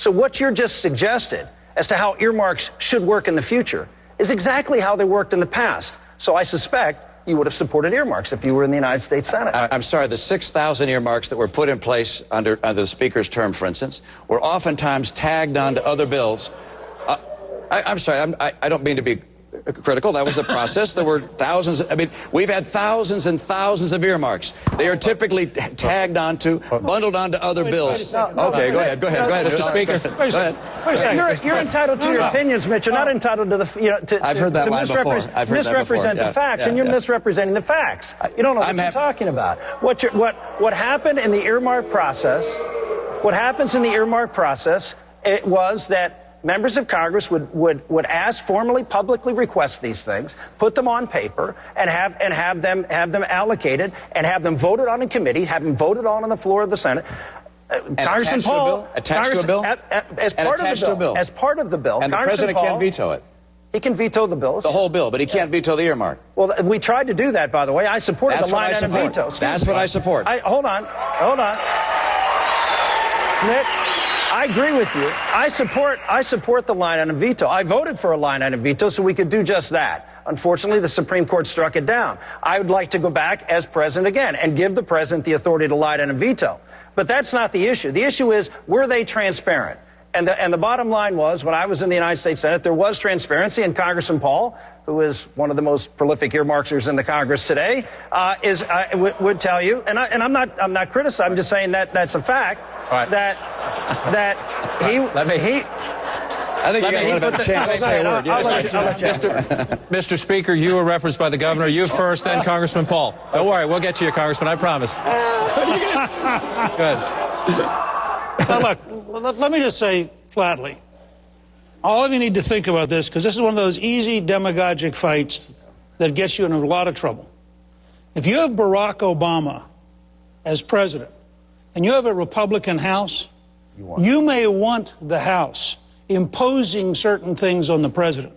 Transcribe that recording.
So what you're just suggested as to how earmarks should work in the future is exactly how they worked in the past. So I suspect you would have supported earmarks if you were in the United States Senate. I'm sorry, the 6,000 earmarks that were put in place under the Speaker's term, for instance, were oftentimes tagged onto other bills. I'm sorry, I don't mean to be critical. That was the process. There were thousands. I mean, we've had thousands and thousands of earmarks. They are typically tagged onto, bundled onto other bills. Okay, go ahead, Mr. Speaker. Go ahead. You're entitled to your opinions, Mitch. You're not entitled to the, I've heard that line before. Misrepresent the facts, and you're misrepresenting the facts. You don't know what you're talking about. What happened in the earmark process? What happens in the earmark process? It was that members of Congress would ask, formally, publicly request these things, put them on paper, and have them allocated, and have them voted on in committee, have them voted on the floor of the Senate. Congressman Paul, attached to a bill, as part of the bill, and the president can't veto it. He can veto the bills. The whole bill, but he can't veto the earmark. Well, we tried to do that, by the way. I supported the line item veto. That's what I support. Hold on. Nick, I agree with you. I support the line item veto. I voted for a line item veto so we could do just that. Unfortunately, the Supreme Court struck it down. I would like to go back as president again and give the president the authority to line item veto. But that's not the issue. The issue is, were they transparent? And the bottom line was, when I was in the United States Senate, there was transparency, and Congressman Paul, who is one of the most prolific earmarkers in the Congress today, would tell you, and I'm not criticizing, I'm just saying that that's a fact. Right. That he. I think you got a chance to say a word. Mr. Speaker, you were referenced by the governor. You first, then Congressman Paul. Don't worry, we'll get to you, Congressman, I promise. Good. Now, look, let me just say flatly, all of you need to think about this, because this is one of those easy demagogic fights that gets you in a lot of trouble. If you have Barack Obama as president, and you have a Republican House, you may want the House imposing certain things on the president.